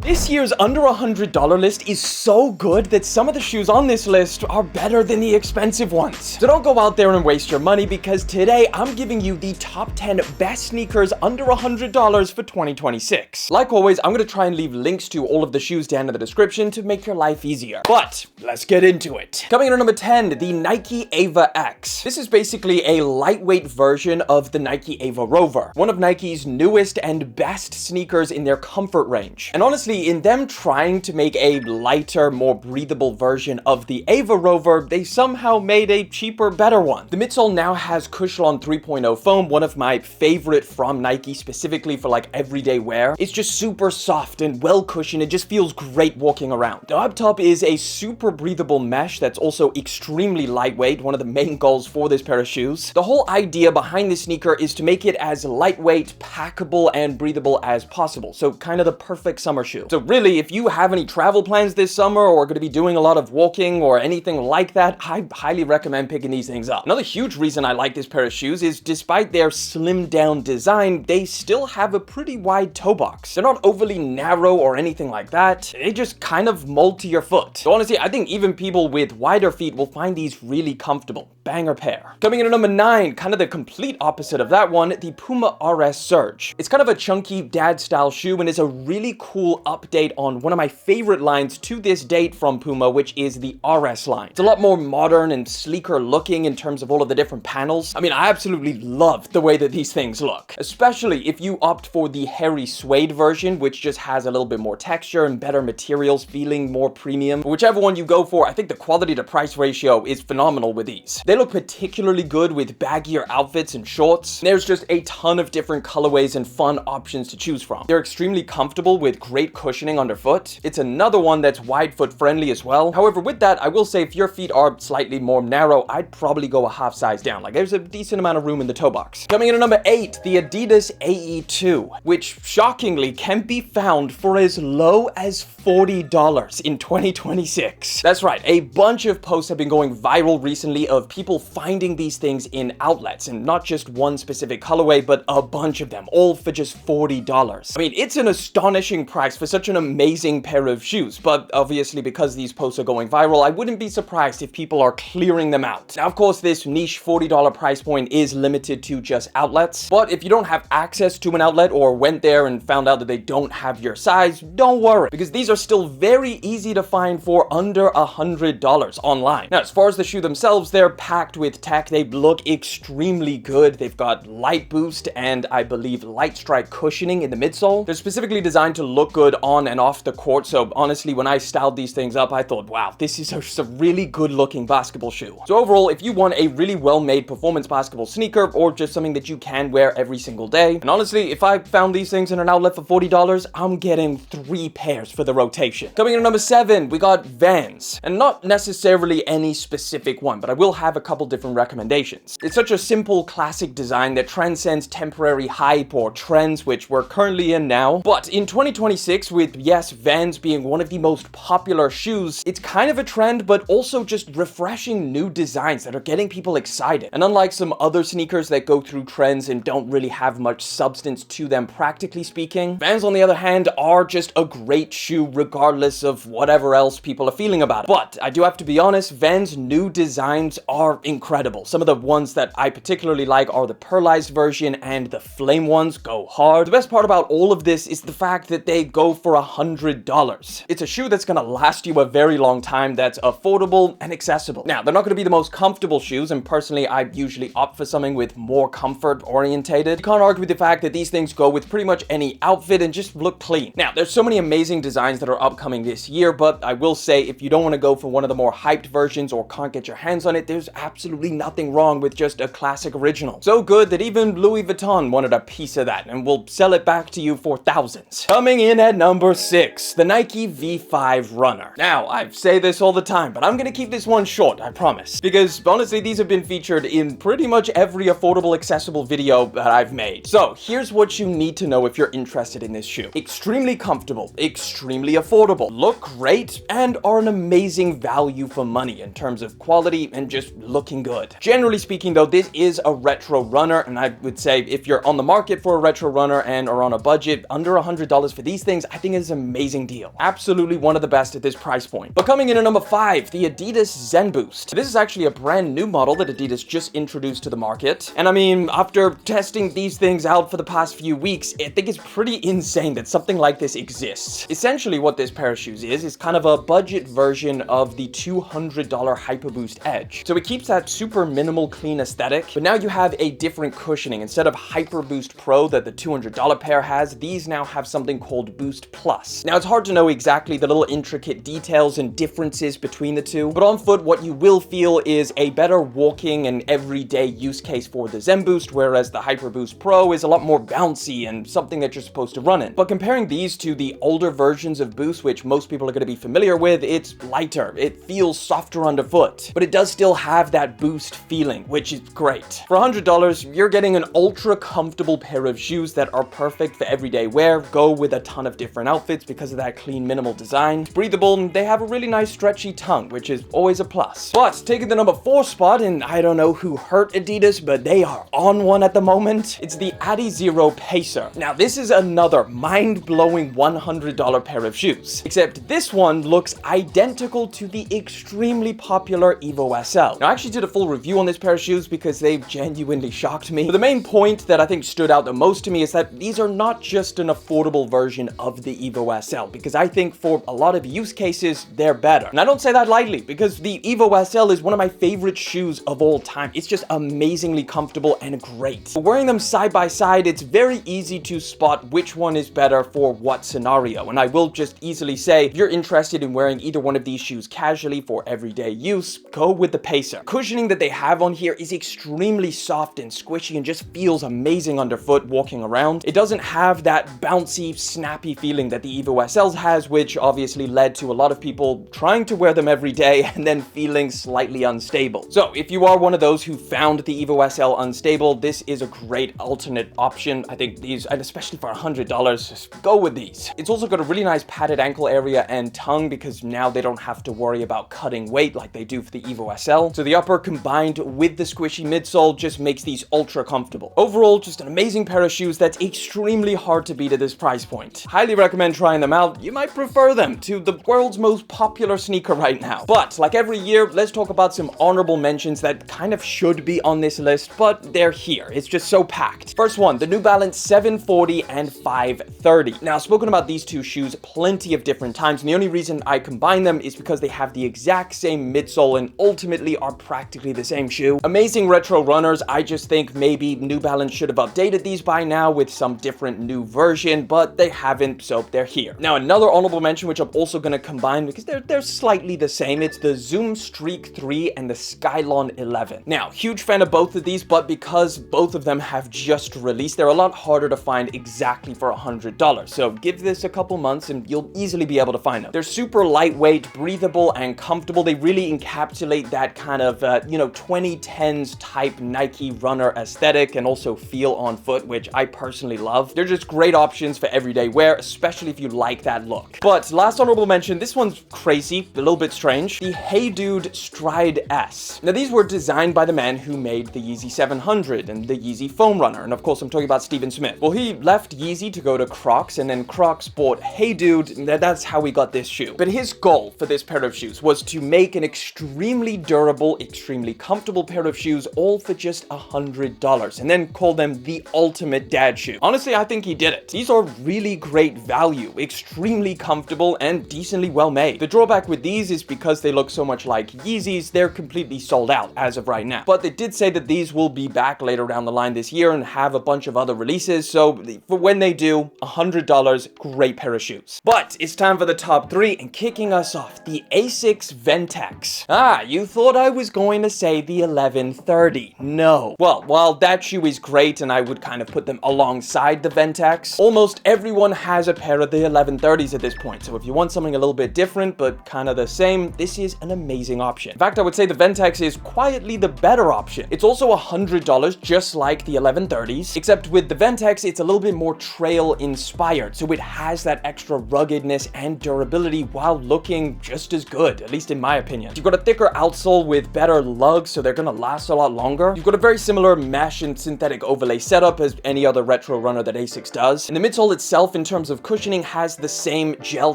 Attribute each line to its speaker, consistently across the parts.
Speaker 1: This year's under $100 list is so good that some of the shoes on this list are better than the expensive ones. So don't go out there and waste your money, because today I'm giving you the top 10 best sneakers under $100 for 2026. Like always, I'm going to try and leave links to all of the shoes down in the description to make your life easier. But let's get into it. Coming in at number 10, the Nike Ava X. This is basically a lightweight version of the Nike Ava Rover, one of Nike's newest and best sneakers in their comfort range. And honestly, in them trying to make a lighter, more breathable version of the Ava Rover, they somehow made a cheaper, better one. The midsole now has Skylon 3.0 foam, one of my favorite from Nike, specifically for like everyday wear. It's just super soft and well cushioned. It just feels great walking around. Now, up top is a super breathable mesh that's also extremely lightweight, one of the main goals for this pair of shoes. The whole idea behind this sneaker is to make it as lightweight, packable, and breathable as possible. So kind of the perfect summer shoe. So really, if you have any travel plans this summer or are going to be doing a lot of walking or anything like that, I highly recommend picking these things up. Another huge reason I like this pair of shoes is despite their slimmed down design, they still have a pretty wide toe box. They're not overly narrow or anything like that. They just kind of mold to your foot. So honestly, I think even people with wider feet will find these really comfortable. Banger pair. Coming in at number 9, kind of the complete opposite of that one, the Puma RS Surge. It's kind of a chunky dad style shoe and is a really cool update on one of my favorite lines to this date from Puma, which is the RS line. It's a lot more modern and sleeker looking in terms of all of the different panels. I mean, I absolutely love the way that these things look, especially if you opt for the hairy suede version, which just has a little bit more texture and better materials, feeling more premium. Whichever one you go for, I think the quality to price ratio is phenomenal with these. They look particularly good with baggier outfits and shorts. There's just a ton of different colorways and fun options to choose from. They're extremely comfortable with great cushioning underfoot. It's another one that's wide foot friendly as well. However, with that, I will say if your feet are slightly more narrow, I'd probably go a half size down. Like, there's a decent amount of room in the toe box. Coming in at number 8, the Adidas AE2, which shockingly can be found for as low as $40 in 2026. That's right, a bunch of posts have been going viral recently of people finding these things in outlets, and not just one specific colorway, but a bunch of them, all for just $40. I mean, it's an astonishing price for such an amazing pair of shoes, but obviously because these posts are going viral, I wouldn't be surprised if people are clearing them out. Now, of course, this niche $40 price point is limited to just outlets, but if you don't have access to an outlet or went there and found out that they don't have your size, don't worry, because these are still very easy to find for under $100 online. Now, as far as the shoe themselves, they're packed with tech. They look extremely good. They've got light boost and I believe light strike cushioning in the midsole. They're specifically designed to look good on and off the court. So honestly, when I styled these things up, I thought, wow, this is just a really good looking basketball shoe. So overall, if you want a really well-made performance basketball sneaker or just something that you can wear every single day, and honestly, if I found these things in an outlet for $40, I'm getting 3 pairs for the rotation. Coming in at number 7, we got Vans, and not necessarily any specific one, but I will have a couple different recommendations. It's such a simple, classic design that transcends temporary hype or trends, which we're currently in now. But in 2026, with, yes, Vans being one of the most popular shoes, it's kind of a trend, but also just refreshing new designs that are getting people excited. And unlike some other sneakers that go through trends and don't really have much substance to them, practically speaking, Vans, on the other hand, are just a great shoe regardless of whatever else people are feeling about it. But I do have to be honest, Vans' new designs are incredible. Some of the ones that I particularly like are the pearlized version and the flame ones go hard. The best part about all of this is the fact that they go for $100. It's a shoe that's gonna last you a very long time, that's affordable and accessible. Now, they're not gonna be the most comfortable shoes, and personally, I usually opt for something with more comfort orientated. You can't argue with the fact that these things go with pretty much any outfit and just look clean. Now, there's so many amazing designs that are upcoming this year, but I will say if you don't want to go for one of the more hyped versions or can't get your hands on it, there's absolutely nothing wrong with just a classic original. So good that even Louis Vuitton wanted a piece of that and will sell it back to you for thousands. Coming in at number 6, the Nike V5 Runner. Now, I say this all the time, but I'm gonna keep this one short, I promise. Because honestly, these have been featured in pretty much every affordable, accessible video that I've made. So here's what you need to know if you're interested in this shoe. Extremely comfortable, extremely affordable, look great, and are an amazing value for money in terms of quality and just looking good. Generally speaking though, this is a retro runner, and I would say if you're on the market for a retro runner and are on a budget under $100 for these things, I think is an amazing deal. Absolutely one of the best at this price point. But coming in at number 5, the Adidas Zen Boost. This is actually a brand new model that Adidas just introduced to the market. And I mean, after testing these things out for the past few weeks, I think it's pretty insane that something like this exists. Essentially what this pair of shoes is kind of a budget version of the $200 Hyperboost Edge. So it keeps that super minimal clean aesthetic, but now you have a different cushioning. Instead of Hyperboost Pro that the $200 pair has, these now have something called Boost Plus. Now it's hard to know exactly the little intricate details and differences between the two, but on foot what you will feel is a better walking and everyday use case for the Zen Boost, whereas the Hyperboost Pro is a lot more bouncy and something that you're supposed to run in. But comparing these to the older versions of Boost, which most people are going to be familiar with, it's lighter, it feels softer underfoot, but it does still have that Boost feeling, which is great. For $100, you're getting an ultra comfortable pair of shoes that are perfect for everyday wear, go with a ton of different outfits because of that clean minimal design. It's breathable, and they have a really nice stretchy tongue, which is always a plus. But taking the number 4 spot, and I don't know who hurt Adidas, but they are on one at the moment, it's the Adidas Pacer. Now this is another mind-blowing $100 pair of shoes, except this one looks identical to the extremely popular Evo SL. Now I actually did a full review on this pair of shoes because they genuinely shocked me. But the main point that I think stood out the most to me is that these are not just an affordable version of the Evo SL, because I think for a lot of use cases, they're better. And I don't say that lightly, because the Evo SL is one of my favorite shoes of all time. It's just amazingly comfortable and great. But wearing them side by side, it's very easy to spot which one is better for what scenario. And I will just easily say, if you're interested in wearing either one of these shoes casually for everyday use, go with the Pacer. Cushioning that they have on here is extremely soft and squishy and just feels amazing underfoot walking around. It doesn't have that bouncy, snappy feeling that the Evo SLs has, which obviously led to a lot of people trying to wear them every day and then feeling slightly unstable. So if you are one of those who found the Evo SL unstable, this is a great alternate option. I think these, and especially for $100, just go with these. It's also got a really nice padded ankle area and tongue, because now they don't have to worry about cutting weight like they do for the Evo SL. So the upper combined with the squishy midsole just makes these ultra comfortable. Overall, just an amazing pair of shoes that's extremely hard to beat at this price point. Highly recommend trying them out. You might prefer them to the world's most popular sneaker right now. But like every year, let's talk about some honorable mentions that kind of should be on this list, but they're here. It's just so packed. First one, the New Balance 740 and 530. Now, I've spoken about these two shoes plenty of different times, and the only reason I combine them is because they have the exact same midsole and ultimately are practically the same shoe. Amazing retro runners. I just think maybe New Balance should have updated these by now with some different new version, but they haven't, so they're here. Now, another honorable mention, which I'm also going to combine because they're slightly the same, it's the Zoom Streak 3 and the Skylon 11. Now, huge fan of both of these, but because both of them have just released, they're a lot harder to find exactly for $100. So give this a couple months and you'll easily be able to find them. They're super lightweight, breathable, and comfortable. They really encapsulate that kind of, 2010s type Nike runner aesthetic and also feel on foot, which I personally love. They're just great options for everyday wear, especially if you like that look. But last honorable mention, this one's crazy, a little bit strange. The Hey Dude Stride S. Now, these were designed by the man who made the Yeezy 700 and the Yeezy Foam Runner. And of course, I'm talking about Steven Smith. Well, he left Yeezy to go to Crocs, and then Crocs bought Hey Dude, and that's how we got this shoe. But his goal for this pair of shoes was to make an extremely durable, extremely comfortable pair of shoes, all for just $100, and then call them the ultimate dad shoe. Honestly, I think he did it. These are really great value, extremely comfortable, and decently well made. The drawback with these is because they look so much like Yeezys, they're completely sold out as of right now. But they did say that these will be back later down the line this year and have a bunch of other releases, so for when they do, $100, great pair of shoes. But it's time for the top 3, and kicking us off, the Asics Ventex. Ah, you thought I was going to say the 1130. No. Well, while that shoe is great, and I would kind of put them alongside the Ventex, almost everyone has a pair of the 1130s at this point, so if you want something a little bit different, but kind of the same, this is an amazing option. In fact, I would say the Ventex is quietly the better option. It's also $100, just like the 1130s, except with the Ventex, it's a little bit more trail inspired, so it has that extra ruggedness and durability while looking just as good, at least in my opinion. You've got a thicker outsole with better lugs, so they're gonna last a lot longer. You've got a very similar mesh and synthetic overlay setup as any other retro runner that Asics does. And the midsole itself, in terms of of cushioning has the same gel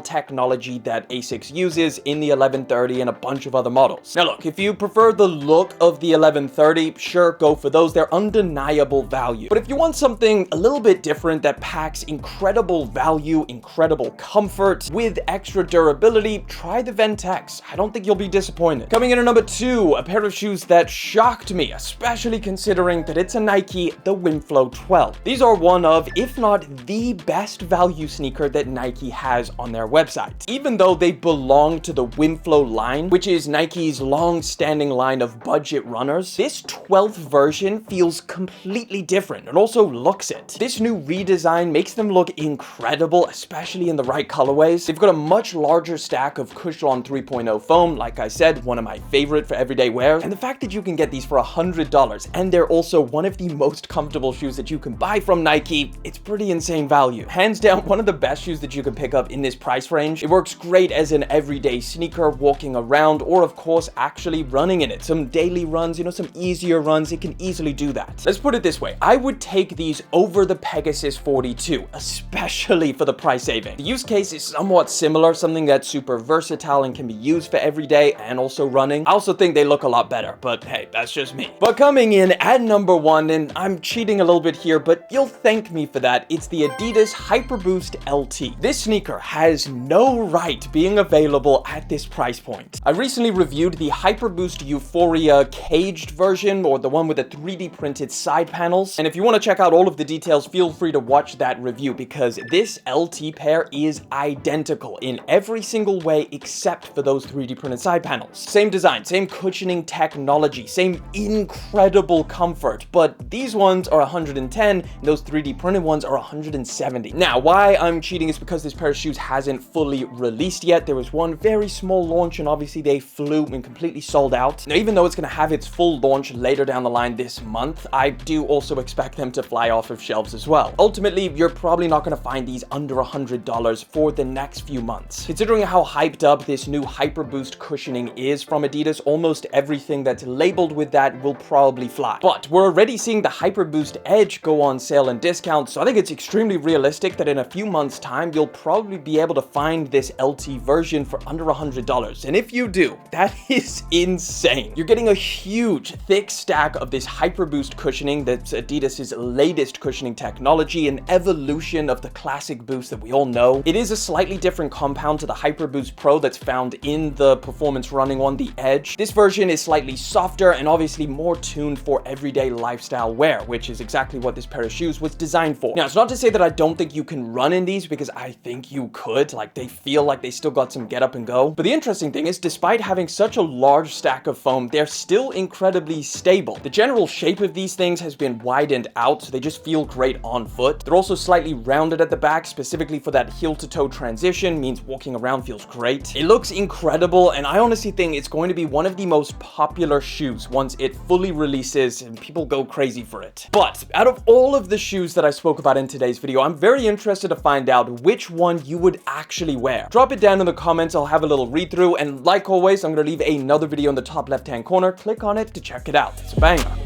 Speaker 1: technology that ASICS uses in the 1130 and a bunch of other models. Now look, if you prefer the look of the 1130, sure, go for those. They're undeniable value. But if you want something a little bit different that packs incredible value, incredible comfort with extra durability, try the Ventex. I don't think you'll be disappointed. Coming in at number 2, a pair of shoes that shocked me, especially considering that it's a Nike, the Winflow 12. These are one of, if not the best value sneaker that Nike has on their website. Even though they belong to the Winflow line, which is Nike's long-standing line of budget runners, this 12th version feels completely different and also looks it. This new redesign makes them look incredible, especially in the right colorways. They've got a much larger stack of Skylon 3.0 foam, like I said, one of my favorite for everyday wear, and the fact that you can get these for $100 and they're also one of the most comfortable shoes that you can buy from Nike, it's pretty insane value. Hands down, one of the best shoes that you can pick up in this price range. It works great as an everyday sneaker, walking around, or of course actually running in it. Some daily runs, some easier runs, it can easily do that. Let's put it this way, I would take these over the Pegasus 42, especially for the price saving. The use case is somewhat similar, something that's super versatile and can be used for every day and also running. I also think they look a lot better, but hey, that's just me. But coming in at number 1, and I'm cheating a little bit here, but you'll thank me for that, it's the Adidas Hyperboost LT. This sneaker has no right being available at this price point. I recently reviewed the Hyperboost Euphoria caged version, or the one with the 3D printed side panels, and if you want to check out all of the details, feel free to watch that review, because this LT pair is identical in every single way except for those 3D printed side panels. Same design, same cushioning technology, same incredible comfort, but these ones are 110 and those 3D printed ones are 170. Now, why I'm cheating is because this pair of shoes hasn't fully released yet. There was one very small launch and obviously they flew and completely sold out. Now, even though it's going to have its full launch later down the line this month, I do also expect them to fly off of shelves as well. Ultimately, you're probably not going to find these under $100 for the next few months. Considering how hyped up this new Hyperboost cushioning is from Adidas, almost everything that's labeled with that will probably fly. But we're already seeing the Hyperboost Edge go on sale and discount, so I think it's extremely realistic that in a few months' time, you'll probably be able to find this LT version for under $100. And if you do, that is insane. You're getting a huge, thick stack of this Hyperboost cushioning that's Adidas's latest cushioning technology, an evolution of the classic boost that we all know. It is a slightly different compound to the Hyperboost Pro that's found in the performance running one, the Edge. This version is slightly softer and obviously more tuned for everyday lifestyle wear, which is exactly what this pair of shoes was designed for. Now, it's not to say that I don't think you can run in these, because I think you could. Like, they feel like they still got some get up and go. But the interesting thing is, despite having such a large stack of foam, they're still incredibly stable. The general shape of these things has been widened out, so they just feel great on foot. They're also slightly rounded at the back, specifically for that heel to toe transition, means walking around feels great. It looks incredible, and I honestly think it's going to be one of the most popular shoes once it fully releases and people go crazy for it. But out of all of the shoes that I spoke about in today's video, I'm very interested to find out which one you would actually wear. Drop it down in the comments, I'll have a little read through, and like always, I'm going to leave another video in the top left hand corner. Click on it to check it out. It's a banger.